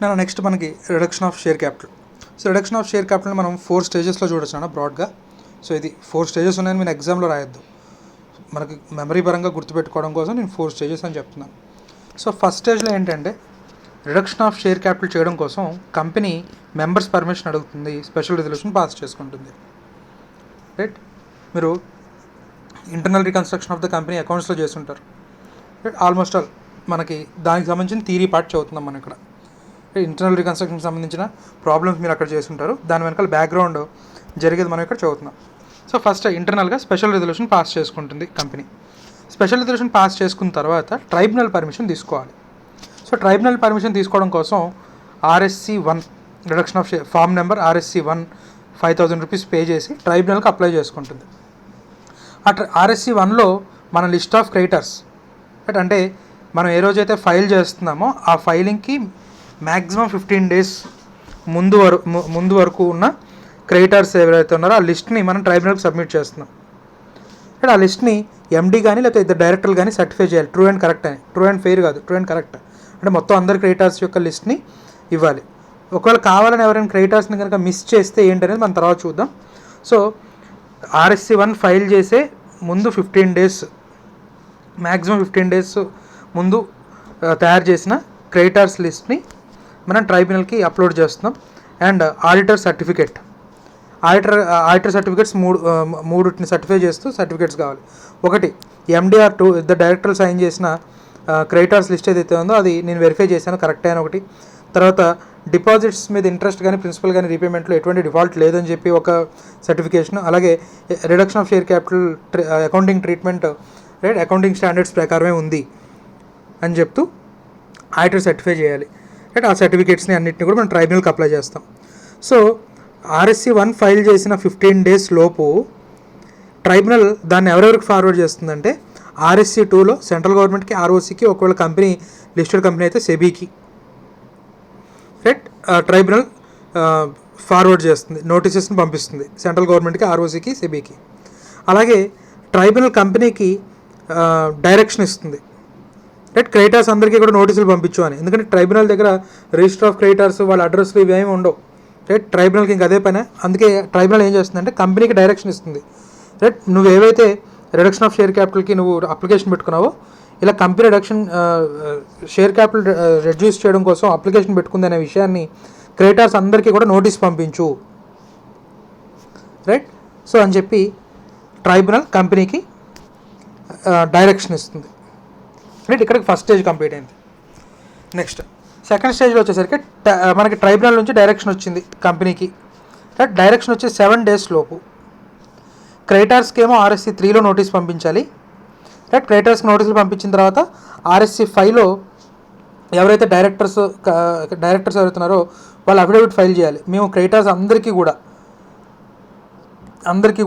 నేను నెక్స్ట్ మనకి reduction of share capital. So reduction of share capital మనం 4 స్టేజెస్లో చూడొచ్చు అన్న బ్రాడ్గా. సో ఇది 4 స్టేజెస్ ఉన్నాయని నేను ఎగ్జామ్లో రాయొద్దు, మనకి మెమరీ పరంగా గుర్తుపెట్టుకోవడం కోసం నేను 4 స్టేజెస్ అని చెప్తున్నాను. సో ఫస్ట్ స్టేజ్లో ఏంటంటే రిడక్షన్ ఆఫ్ షేర్ క్యాపిటల్ చేయడం కోసం కంపెనీ మెంబర్స్ పర్మిషన్ అడుగుతుంది, స్పెషల్ రిజల్యూషన్ పాస్ చేసుకుంటుంది. రైట్, మీరు internal reconstruction of the company అకౌంట్స్లో చేస్తుంటారు. రైట్, ఆల్మోస్ట్ ఆల్ మనకి దానికి సంబంధించిన థియరీ పార్ట్ చదువుతున్నాం మనం ఇక్కడ. ఇంటర్నల్ రికన్స్ట్రక్షన్కి సంబంధించిన ప్రాబ్లమ్స్ మీరు అక్కడ చేస్తుంటారు, దాని వెనకాల బ్యాక్గ్రౌండ్ జరిగేది మనం ఇక్కడ చదువుతున్నాం. సో ఫస్ట్ ఇంటర్నల్గా స్పెషల్ రిజల్యూషన్ పాస్ చేసుకుంటుంది కంపెనీ. స్పెషల్ రిజల్యూషన్ పాస్ చేసుకున్న తర్వాత ట్రైబ్యునల్ పర్మిషన్ తీసుకోవాలి. సో ట్రైబ్యునల్ పర్మిషన్ తీసుకోవడం కోసం RSC 1 reduction of share form number RSC 1 5,000 rupees pay చేసి ట్రైబ్యునల్కి అప్లై చేసుకుంటుంది. RSC 1లో మన లిస్ట్ ఆఫ్ క్రెడిటర్స్, అంటే మనం ఏ రోజైతే ఫైల్ చేస్తున్నామో ఆ ఫైలింగ్కి మ్యాక్సిమం 15 డేస్ ముందు వరకు ఉన్న క్రెడిటర్స్ ఎవరైతే ఉన్నారో ఆ లిస్ట్ని మనం ట్రైబ్యునల్కి సబ్మిట్ చేస్తున్నాం. ఆ లిస్ట్ని MD కానీ లేకపోతే ఇద్దరు డైరెక్టర్లు కానీ సర్టిఫై చేయాలి ట్రూ అండ్ కరెక్ట్ అని. ట్రూ అండ్ ఫెయిర్ కాదు, ట్రూ అండ్ కరెక్ట్. అంటే మొత్తం అందరి క్రెడిటర్స్ యొక్క లిస్ట్ని ఇవ్వాలి. ఒకవేళ కావాలని ఎవరైనా క్రెడిటర్స్ని కనుక మిస్ చేస్తే ఏంటనేది మనం తర్వాత చూద్దాం. సో RSC 1 ఫైల్ చేసే ముందు 15 డేస్, మ్యాక్సిమం 15 డేస్ ముందు తయారు చేసిన క్రెడిటర్స్ లిస్ట్ని మనం ట్రైబ్యునల్కి అప్లోడ్ చేస్తున్నాం. అండ్ ఆడిటర్ సర్టిఫికేట్స్ మూడుని సర్టిఫై చేస్తూ సర్టిఫికేట్స్ కావాలి. ఒకటి MDR 2 ఇద్దరు డైరెక్టర్లు సైన్ చేసిన క్రెడిటర్స్ లిస్ట్ ఏదైతే ఉందో అది నేను వెరిఫై చేశాను కరెక్టే అని ఒకటి. తర్వాత డిపాజిట్స్ మీద ఇంట్రెస్ట్ కానీ ప్రిన్సిపల్ కానీ రీపేమెంట్లో ఎటువంటి డిఫాల్ట్ లేదని చెప్పి ఒక సర్టిఫికేషన్. అలాగే reduction of share capital accounting treatment right accounting standards ప్రకారమే ఉంది అని చెప్తూ ఆడిటర్ సర్టిఫై చేయాలి. రైట్, ఆ సర్టిఫికేట్స్ని అన్నింటినీ కూడా మనం ట్రైబ్యునల్కి అప్లై చేస్తాం. సో RSC 1 ఫైల్ చేసిన 15 డేస్ లోపు ట్రైబ్యునల్ దాన్ని ఎవరెవరికి ఫార్వర్డ్ చేస్తుందంటే RSC 2లో సెంట్రల్ గవర్నమెంట్కి, ROCకి, ఒకవేళ కంపెనీ లిస్టెడ్ కంపెనీ అయితే సెబీకి. రైట్, ట్రైబ్యునల్ ఫార్వర్డ్ చేస్తుంది, నోటీసెస్ని పంపిస్తుంది సెంట్రల్ గవర్నమెంట్కి, ROCకి, సెబీకి. అలాగే ట్రైబ్యునల్ కంపెనీకి డైరెక్షన్ ఇస్తుంది. రైట్, క్రెడిటర్స్ అందరికీ కూడా నోటీసులు పంపించు అని. ఎందుకంటే ట్రైబ్యునల్ దగ్గర రిజిస్టర్ ఆఫ్ క్రెడిటర్స్ వాళ్ళ అడ్రస్లు ఇవేమి ఉండవు. రైట్, ట్రైబ్యునల్కి ఇంకా అదే పనే. అందుకే ట్రైబ్యునల్ ఏం చేస్తుందంటే కంపెనీకి డైరెక్షన్ ఇస్తుంది. రైట్, నువ్వు ఏవైతే రిడక్షన్ ఆఫ్ షేర్ క్యాపిటల్కి నువ్వు అప్లికేషన్ పెట్టుకున్నావో ఇలా కంపెనీ షేర్ క్యాపిటల్ రెడ్యూస్ చేయడం కోసం అప్లికేషన్ పెట్టుకుంది అనే విషయాన్ని క్రెడిటర్స్ అందరికీ కూడా నోటీస్ పంపించు. రైట్, సో అని చెప్పి ట్రైబ్యునల్ కంపెనీకి డైరెక్షన్ ఇస్తుంది. రైట్, ఇక్కడికి ఫస్ట్ స్టేజ్ కంప్లీట్ అయింది. నెక్స్ట్ సెకండ్ స్టేజ్లో వచ్చేసరికి మనకి ట్రైబ్యునల్ నుంచి డైరెక్షన్ వచ్చింది కంపెనీకి. రైట్, డైరెక్షన్ వచ్చి 7 డేస్ లోపు క్రెడిటర్స్కి ఏమో RSC 3లో నోటీస్ పంపించాలి. రైట్, క్రెడిటర్స్కి నోటీసులు పంపించిన తర్వాత RSC 5లో ఎవరైతే డైరెక్టర్స్ ఎవరైతున్నారో వాళ్ళు అఫిడవిట్ ఫైల్ చేయాలి. మేము క్రెడిటర్స్ అందరికీ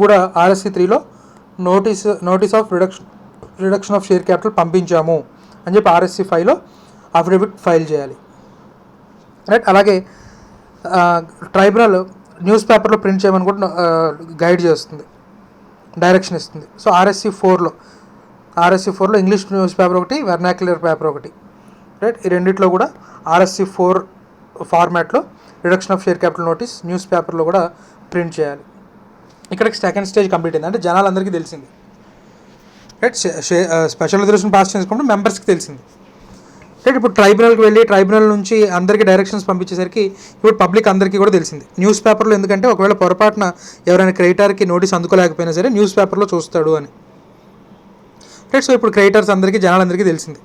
కూడా RSC 3లో notice of reduction of share capital పంపించాము అని చెప్పి RSC 5లో అఫిడవిట్ ఫైల్ చేయాలి. రైట్, అలాగే ట్రైబ్యునల్ న్యూస్ పేపర్లో ప్రింట్ చేయమని కూడా గైడ్ చేస్తుంది, డైరెక్షన్ ఇస్తుంది. సో RSC 4లో ఇంగ్లీష్ న్యూస్ పేపర్ ఒకటి, వెర్నాక్యులర్ పేపర్ ఒకటి. రైట్, ఈ రెండిట్లో కూడా RSC 4 ఫార్మాట్లో reduction of share capital notice news పేపర్లో కూడా ప్రింట్ చేయాలి. ఇక్కడికి సెకండ్ స్టేజ్ కంప్లీట్ అయింది. అంటే జనాలందరికీ తెలిసింది. రైట్, స్పెషల్ రిజల్యూషన్ పాస్ చేసుకుంటే మెంబర్స్కి తెలిసింది. రైట్, ఇప్పుడు ట్రైబ్యునల్కి వెళ్ళి ట్రైబ్యునల్ నుంచి అందరికీ డైరెక్షన్స్ పంపించేసరికి ఇప్పుడు పబ్లిక్ అందరికీ కూడా తెలిసింది. న్యూస్ పేపర్లో ఎందుకంటే ఒకవేళ పొరపాటున ఎవరైనా క్రెడిటర్కి నోటీస్ అందుకోలేకపోయినా సరే న్యూస్ పేపర్లో చూస్తాడు అని. రైట్, సో ఇప్పుడు క్రెడిటర్స్ అందరికీ జనాలందరికీ తెలిసింది.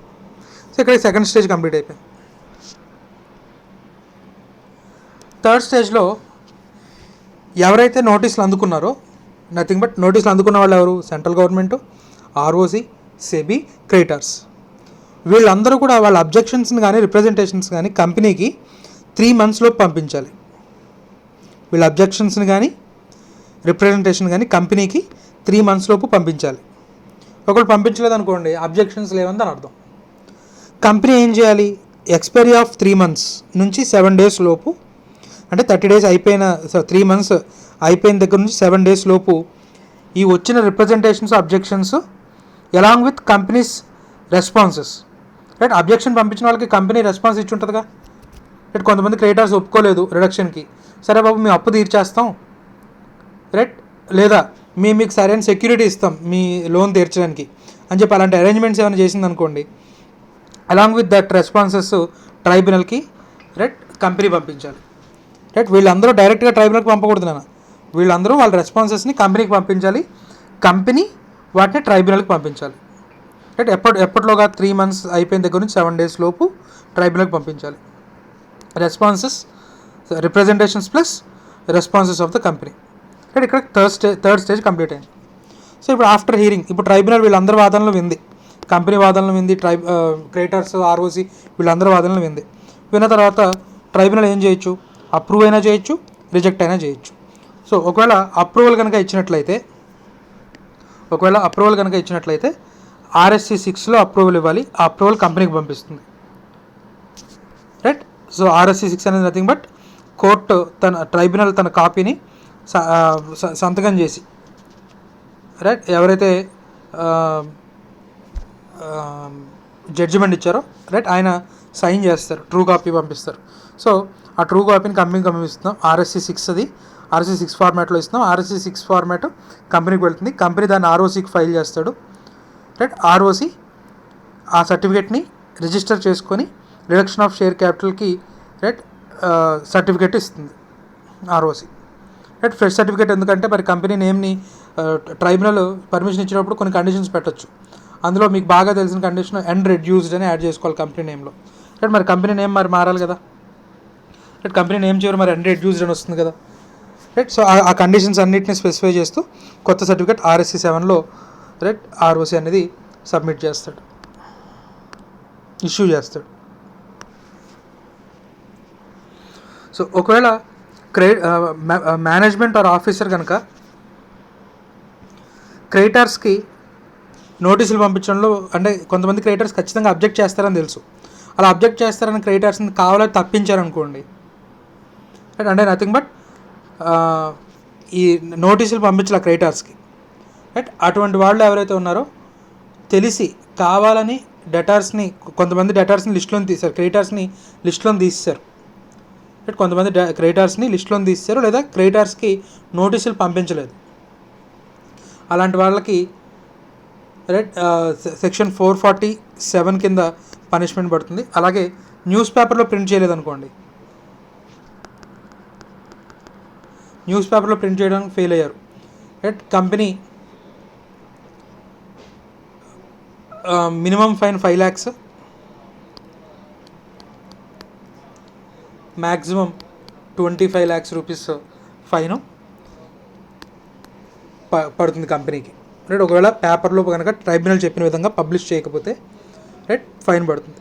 సో ఇక్కడ సెకండ్ స్టేజ్ కంప్లీట్ అయిపోయింది. థర్డ్ స్టేజ్లో ఎవరైతే నోటీసులు అందుకున్నారో, నథింగ్ బట్ నోటీసులు అందుకున్న వాళ్ళు ఎవరు? Central government, ROC, SEBI, creditors. వీళ్ళందరూ కూడా వాళ్ళ అబ్జెక్షన్స్ని కానీ రిప్రజెంటేషన్స్ కానీ కంపెనీకి 3 monthsలో పంపించాలి. వీళ్ళ అబ్జెక్షన్స్ని కానీ రిప్రజెంటేషన్ కానీ కంపెనీకి 3 monthsలోపు పంపించాలి. ఒకవేళ పంపించలేదనుకోండి, అబ్జెక్షన్స్ లేవని దాని అర్థం. కంపెనీ ఏం చేయాలి? ఎక్స్పైరీ ఆఫ్ 3 months నుంచి 7 days లోపు, అంటే 30 days అయిపోయిన 3 months అయిపోయిన దగ్గర నుంచి 7 days లోపు ఈ వచ్చిన representations, objections along with companies responses. Right, objection పంపించిన వాళ్ళకి కంపెనీ రెస్పాన్స్ ఇచ్చి ఉంటుందిగా. రైట్. కొంతమంది క్రెడిటార్స్ ఒప్పుకోలేదు రిడక్షన్కి. సరే బాబు మేము అప్పు తీర్చేస్తాం, రైట్, లేదా మీకు సరైన సెక్యూరిటీ ఇస్తాం మీ లోన్ తీర్చడానికి అని చెప్పి అలాంటి అరేంజ్మెంట్స్ ఏమైనా చేసింది అనుకోండి, అలాంగ్ విత్ దట్ రెస్పాన్సెస్ ట్రైబ్యునల్కి, రైట్, కంపెనీ పంపించాలి. రైట్. వీళ్ళందరూ డైరెక్ట్గా ట్రైబ్యునల్కి పంపకూడదు నాన్న, వీళ్ళందరూ వాళ్ళ రెస్పాన్సెస్ని కంపెనీకి పంపించాలి, కంపెనీ వాటిని ట్రైబ్యునల్కి పంపించాలి. రైట్. ఎప్పటిలోగా 3 months అయిపోయిన దగ్గర నుంచి 7 days లోపు ట్రైబ్యునల్కి పంపించాలి. Responses, representations plus responses of the company. Right. ఇక్కడ థర్డ్ స్టేజ్ కంప్లీట్ అయింది. సో ఇప్పుడు ఆఫ్టర్ హియరింగ్, ఇప్పుడు ట్రైబ్యునల్ వీళ్ళందరి వాదనలు వింది, కంపెనీ వాదనలు వింది, క్రెడిటర్స్, ఆర్ఓసి వీళ్ళందరి వాదనలు వింది. విన్న తర్వాత ట్రైబ్యునల్ ఏం చేయొచ్చు, అప్రూవ్ అయినా చేయొచ్చు, రిజెక్ట్ అయినా చేయొచ్చు. సో ఒకవేళ అప్రూవల్ కనుక ఇచ్చినట్లయితే RSC 6లో అప్రూవల్ ఇవ్వాలి, ఆ అప్రూవల్ కంపెనీకి పంపిస్తుంది. రైట్. సో RSC 6 అనేది నథింగ్ బట్ కోర్టు ట్రైబ్యునల్ తన కాపీని సంతకం చేసి, రైట్, ఎవరైతే జడ్జిమెంట్ ఇచ్చారో, రైట్, ఆయన సైన్ చేస్తారు, ట్రూ కాపీ పంపిస్తారు. సో ఆ ట్రూ కాపీని కంపెనీకి పంపిస్తున్నాం. RSC 6 అది RSC 6 ఫార్మాట్లో ఇస్తున్నాం. RSC 6 ఫార్మాట్ కంపెనీకి వెళ్తుంది, కంపెనీ దాన్ని ROCకి ఫైల్ చేస్తాడు. రైట్. ROC ఆ సర్టిఫికేట్ని రిజిస్టర్ చేసుకొని రిడక్షన్ ఆఫ్ షేర్ క్యాపిటల్కి, రైట్, సర్టిఫికేట్ ఇస్తుంది ROC. రైట్. ఫ్రెష్ సర్టిఫికేట్ ఎందుకంటే మరి కంపెనీ నేమ్ని ట్రైబ్యునల్ పర్మిషన్ ఇచ్చినప్పుడు కొన్ని కండిషన్స్ పెట్టచ్చు. అందులో మీకు బాగా తెలిసిన కండిషన్ అండ్ రెడ్యూస్డ్ అని యాడ్ చేసుకోవాలి కంపెనీ నేమ్లో. రైట్. మరి కంపెనీ నేమ్ మరి మారాలి కదా, రైట్, కంపెనీ నేమ్ చివరి మరి అండ్ రెడ్యూస్డ్ అని వస్తుంది కదా, రైట్. సో ఆ కండిషన్స్ అన్నింటినీ స్పెసిఫై చేస్తూ కొత్త సర్టిఫికేట్ RSC 7లో, రైట్, ROC అనేది సబ్మిట్ చేస్తాడు, ఇష్యూ చేస్తాడు. సో ఒకవేళ మేనేజ్మెంట్ ఆర్ ఆఫీసర్ కనుక క్రెడిటార్స్కి నోటీసులు పంపించడంలో, అంటే కొంతమంది క్రెడిటర్స్ ఖచ్చితంగా అబ్జెక్ట్ చేస్తారని తెలుసు, అలా అబ్జెక్ట్ చేస్తారని క్రెడిటర్స్ని కావాలని తప్పించారనుకోండి, రైట్, అంటే నథింగ్ బట్ ఈ నోటీసులు పంపించాలి క్రెడిటర్స్కి, రైట్. అటువంటి వాళ్ళు ఎవరైతే ఉన్నారో తెలిసి కావాలని కొంతమంది డెటార్స్ని లిస్టులో తీశారు, క్రెడిటర్స్ని లిస్టులో తీసేశారు, రైట్, కొంతమంది క్రెడిటర్స్ని లిస్టులో తీసేశారు, లేదా క్రెడిటర్స్కి నోటీసులు పంపించలేదు. అలాంటి వాళ్ళకి, రైట్, సెక్షన్ 447 కింద పనిష్మెంట్ పడుతుంది. అలాగే న్యూస్ పేపర్లో ప్రింట్ చేయలేదనుకోండి, న్యూస్ పేపర్లో ప్రింట్ చేయడానికి ఫెయిల్ అయ్యారు, right, company minimum fine 5 lakhs, maximum 25 lakhs rupees fine పడుతుంది కంపెనీకి, రైట్. ఒకవేళ పేపర్లో కనుక ట్రైబ్యునల్ చెప్పిన విధంగా పబ్లిష్ చేయకపోతే, రైట్, ఫైన్ పడుతుంది.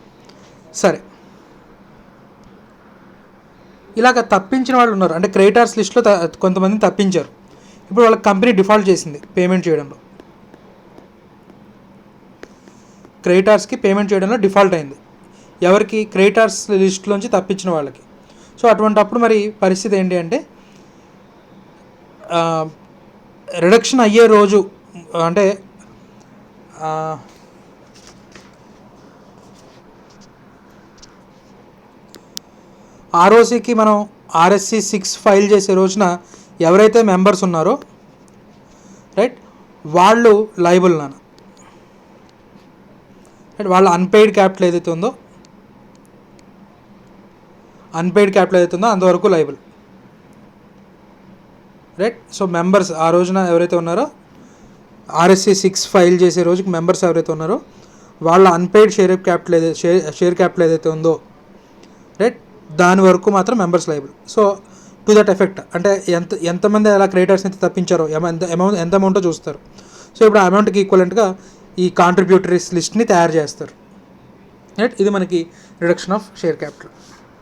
సరే, ఇలాగ తప్పించిన వాళ్ళు ఉన్నారు, అంటే క్రెడిటార్స్ లిస్ట్లో కొంతమందిని తప్పించారు. ఇప్పుడు వాళ్ళకి కంపెనీ డిఫాల్ట్ చేసింది పేమెంట్ చేయడంలో, క్రెడిటార్స్కి పేమెంట్ చేయడంలో డిఫాల్ట్ అయింది. ఎవరికి? క్రెడిటార్స్ లిస్టులోంచి తప్పించిన వాళ్ళకి. సో అటువంటప్పుడు మరి పరిస్థితి ఏంటి అంటే, రిడక్షన్ అయ్యే రోజు, అంటే ROCకి మనం RSC 6 ఫైల్ చేసే రోజున ఎవరైతే మెంబర్స్ ఉన్నారో, రైట్, వాళ్ళు లైబుల్ నాన్న, రైట్. వాళ్ళ అన్పెయిడ్ క్యాపిటల్ ఏదైతే ఉందో అంతవరకు లైబుల్, రైట్. సో మెంబర్స్ ఆ రోజున ఎవరైతే ఉన్నారో, RSC 6 ఫైల్ చేసే రోజుకి మెంబర్స్ ఎవరైతే ఉన్నారో వాళ్ళ అన్పెయిడ్ షేర్ క్యాపిటల్ ఏదైతే ఉందో, రైట్, దాని వరకు మాత్రం members liable. So to that effect, అంటే ఎంతమంది అలా క్రెడిటర్స్ అయితే తప్పించారో ఎంత అమౌంటో చూస్తారు. సో ఇప్పుడు ఆ అమౌంట్కి ఈక్వలెంట్గా ఈ కాంట్రిబ్యూటరీస్ లిస్ట్ని తయారు చేస్తారు, రైట్. ఇది మనకి రిడక్షన్ ఆఫ్ షేర్ క్యాపిటల్.